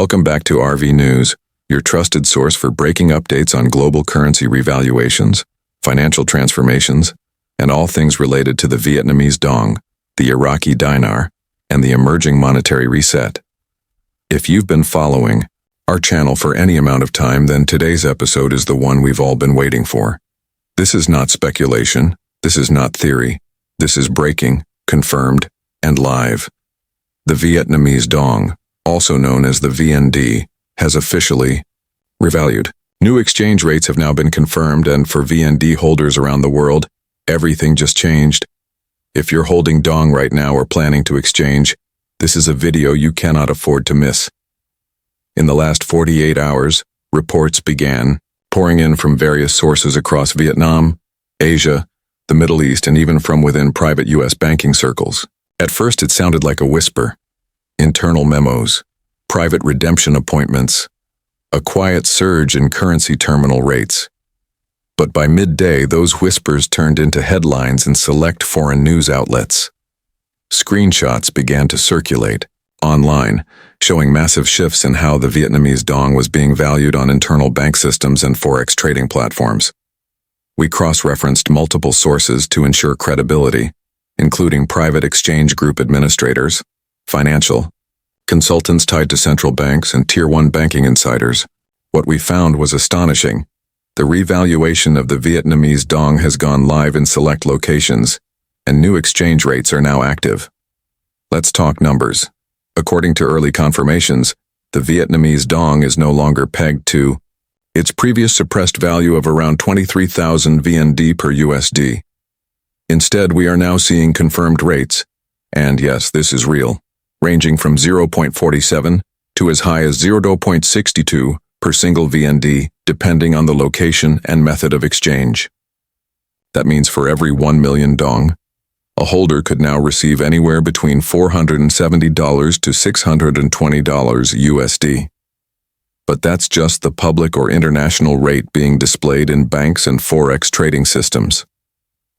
Welcome back to RV News, your trusted source for breaking updates on global currency revaluations, financial transformations, and all things related to the Vietnamese Dong, the Iraqi dinar, and the emerging monetary reset. If you've been following our channel for any amount of time, then today's episode is the one we've all been waiting for. This is not speculation, this is not theory, this is breaking, confirmed, and live. The Vietnamese Dong, also known as the VND, has officially revalued. New exchange rates have now been confirmed, and for VND holders around the world, everything just changed. If you're holding Dong right now or planning to exchange, this is a video you cannot afford to miss. In the last 48 hours, reports began pouring in from various sources across Vietnam, Asia, the Middle East, and even from within private U.S. banking circles. At first, it sounded like a whisper. Internal memos, private redemption appointments, a quiet surge in currency terminal rates. But by midday, those whispers turned into headlines in select foreign news outlets. Screenshots began to circulate online, showing massive shifts in how the Vietnamese Dong was being valued on internal bank systems and forex trading platforms. We cross-referenced multiple sources to ensure credibility, including private exchange group administrators, financial consultants tied to central banks, and Tier 1 banking insiders. What we found was astonishing. The revaluation of the Vietnamese Dong has gone live in select locations, and new exchange rates are now active. Let's talk numbers. According to early confirmations, the Vietnamese Dong is no longer pegged to its previous suppressed value of around 23,000 VND per USD. Instead, we are now seeing confirmed rates, and yes, this is real, ranging from 0.47 to as high as 0.62 per single VND, depending on the location and method of exchange. That means for every 1 million Dong, a holder could now receive anywhere between $470 to $620 USD. But that's just the public or international rate being displayed in banks and forex trading systems.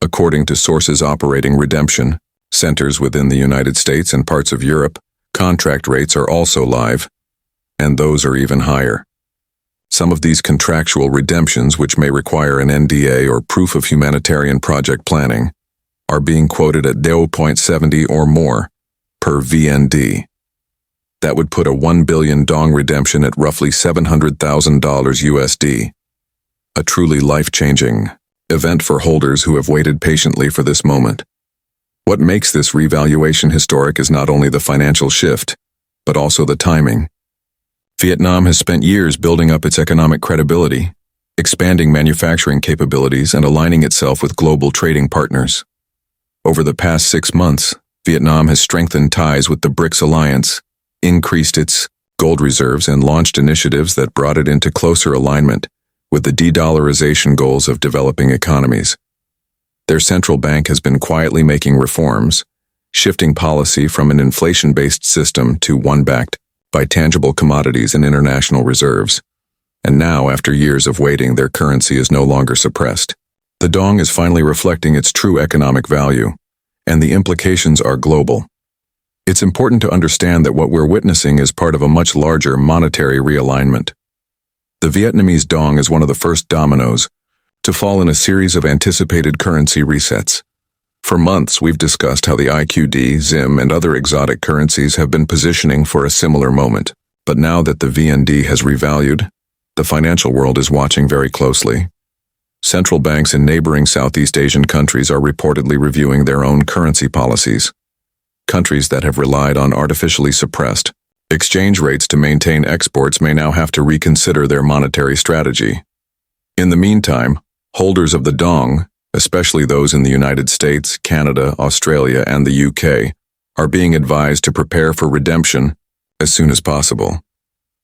According to sources operating redemption centers within the United States and parts of Europe, contract rates are also live, and those are even higher. Some of these contractual redemptions, which may require an NDA or proof of humanitarian project planning, are being quoted at 0.70 or more per VND. That would put a 1 billion Dong redemption at roughly $700,000 USD. A truly life-changing event for holders who have waited patiently for this moment. What makes this revaluation historic is not only the financial shift, but also the timing. Vietnam has spent years building up its economic credibility, expanding manufacturing capabilities, and aligning itself with global trading partners. Over the past 6 months, Vietnam has strengthened ties with the BRICS alliance, increased its gold reserves, and launched initiatives that brought it into closer alignment with the de-dollarization goals of developing economies. Their central bank has been quietly making reforms, shifting policy from an inflation-based system to one backed by tangible commodities and international reserves. And now, after years of waiting, their currency is no longer suppressed. The Dong is finally reflecting its true economic value, and the implications are global. It's important to understand that what we're witnessing is part of a much larger monetary realignment. The Vietnamese Dong is one of the first dominoes to fall in a series of anticipated currency resets. For months, we've discussed how the IQD, ZIM, and other exotic currencies have been positioning for a similar moment. But now that the VND has revalued, the financial world is watching very closely. Central banks in neighboring Southeast Asian countries are reportedly reviewing their own currency policies. Countries that have relied on artificially suppressed exchange rates to maintain exports may now have to reconsider their monetary strategy. In the meantime, holders of the Dong, especially those in the United States, Canada, Australia, and the UK, are being advised to prepare for redemption as soon as possible.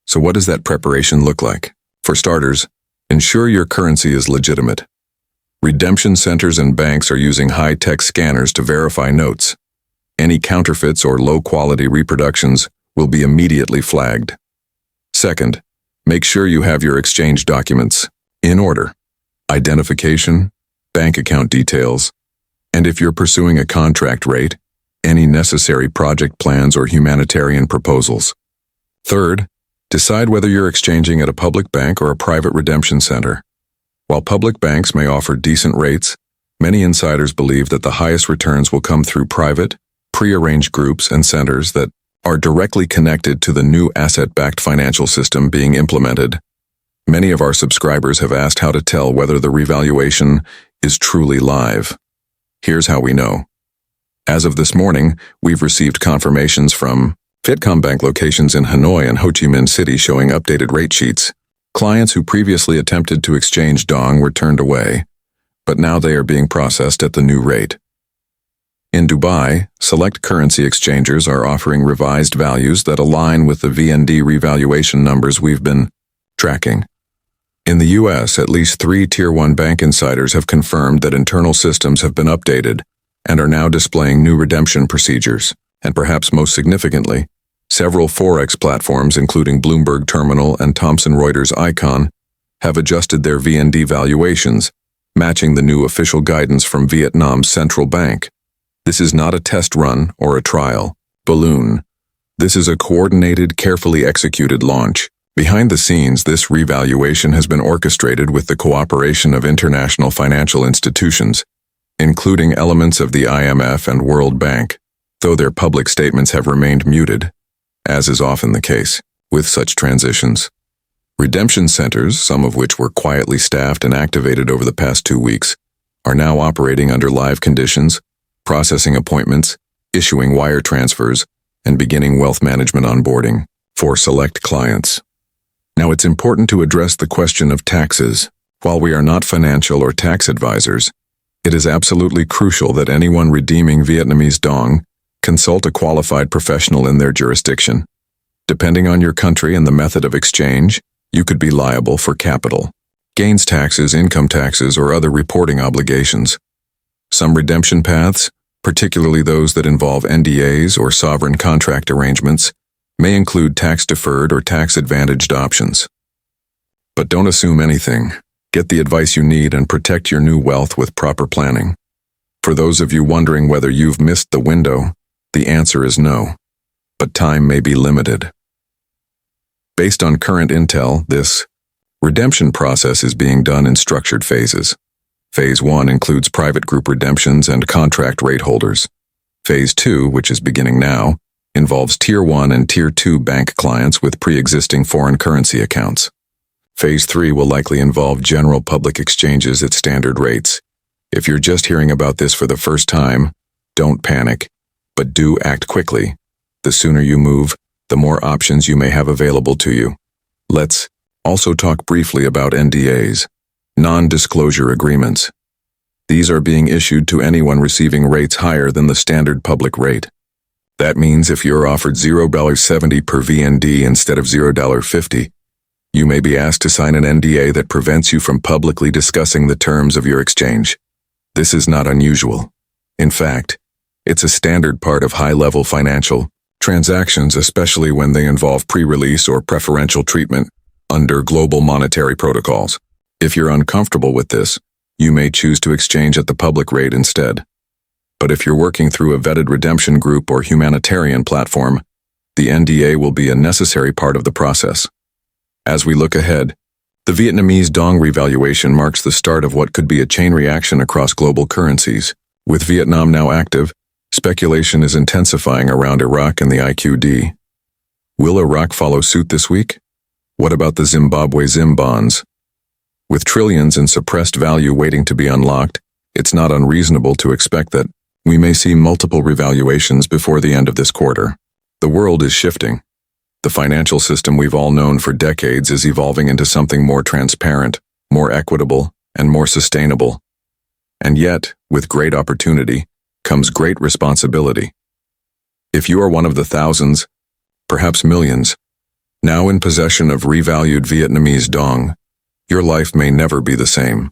So what does that preparation look like? For starters, ensure your currency is legitimate. Redemption centers and banks are using high-tech scanners to verify notes. Any counterfeits or low-quality reproductions will be immediately flagged. Second, make sure you have your exchange documents in order. Identification, bank account details, and if you're pursuing a contract rate, any necessary project plans or humanitarian proposals. Third, Decide whether you're exchanging at a public bank or a private redemption center. While public banks may offer decent rates, many insiders believe that the highest returns will come through private, pre-arranged groups and centers that are directly connected to the new asset-backed financial system being implemented. Many of our subscribers have asked how to tell whether the revaluation is truly live. Here's how we know. As of this morning, we've received confirmations from Vietcombank locations in Hanoi and Ho Chi Minh City showing updated rate sheets. Clients who previously attempted to exchange dong were turned away, but now they are being processed at the new rate. In Dubai, select currency exchangers are offering revised values that align with the VND revaluation numbers we've been tracking. In the US, at least 3 Tier 1 bank insiders have confirmed that internal systems have been updated and are now displaying new redemption procedures. And perhaps most significantly, several Forex platforms including Bloomberg Terminal and Thomson Reuters Icon have adjusted their VND valuations, matching the new official guidance from Vietnam's central bank. This is not a test run or a trial balloon. This is a coordinated, carefully executed launch. Behind the scenes, this revaluation has been orchestrated with the cooperation of international financial institutions, including elements of the IMF and World Bank, though their public statements have remained muted, as is often the case with such transitions. Redemption centers, some of which were quietly staffed and activated over the past 2 weeks, are now operating under live conditions, processing appointments, issuing wire transfers, and beginning wealth management onboarding for select clients. Now, it's important to address the question of taxes. While we are not financial or tax advisors, it is absolutely crucial that anyone redeeming Vietnamese dong consult a qualified professional in their jurisdiction. Depending on your country and the method of exchange, you could be liable for capital gains taxes, income taxes, or other reporting obligations. Some redemption paths, particularly those that involve NDAs or sovereign contract arrangements, may include tax-deferred or tax-advantaged options. But don't assume anything. Get the advice you need and protect your new wealth with proper planning. For those of you wondering whether you've missed the window, the answer is no, but time may be limited. Based on current intel, this redemption process is being done in structured phases. Phase 1 includes private group redemptions and contract rate holders. Phase 2, which is beginning now, involves Tier 1 and Tier 2 bank clients with pre-existing foreign currency accounts. Phase 3 will likely involve general public exchanges at standard rates. If you're just hearing about this for the first time, don't panic, but do act quickly. The sooner you move, the more options you may have available to you. Let's also talk briefly about NDAs, non-disclosure agreements. These are being issued to anyone receiving rates higher than the standard public rate. That means if you're offered $0.70 per VND instead of $0.50, you may be asked to sign an NDA that prevents you from publicly discussing the terms of your exchange. This is not unusual. In fact, it's a standard part of high-level financial transactions, especially when they involve pre-release or preferential treatment under global monetary protocols. If you're uncomfortable with this, you may choose to exchange at the public rate instead. But if you're working through a vetted redemption group or humanitarian platform, the NDA will be a necessary part of the process. As we look ahead, the Vietnamese Dong Revaluation marks the start of what could be a chain reaction across global currencies. With Vietnam now active, speculation is intensifying around Iraq and the IQD. Will Iraq follow suit this week? What about the Zimbabwe Zim bonds? With trillions in suppressed value waiting to be unlocked, it's not unreasonable to expect that we may see multiple revaluations before the end of this quarter. The world is shifting. The financial system we've all known for decades is evolving into something more transparent, more equitable, and more sustainable. And yet, with great opportunity, comes great responsibility. If you are one of the thousands, perhaps millions, now in possession of revalued Vietnamese dong, your life may never be the same.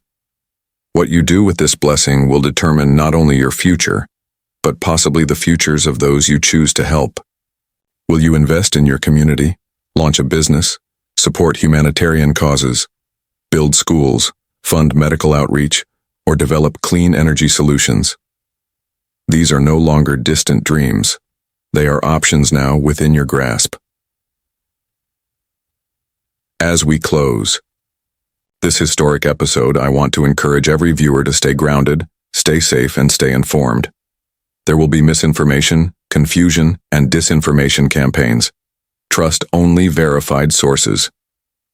What you do with this blessing will determine not only your future, but possibly the futures of those you choose to help. Will you invest in your community, launch a business, support humanitarian causes, build schools, fund medical outreach, or develop clean energy solutions? These are no longer distant dreams. They are options now within your grasp. As we close this historic episode, I want to encourage every viewer to stay grounded, stay safe, and stay informed. There will be misinformation, confusion, and disinformation campaigns. Trust only verified sources.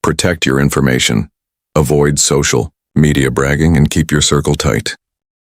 Protect your information. Avoid social media bragging and keep your circle tight.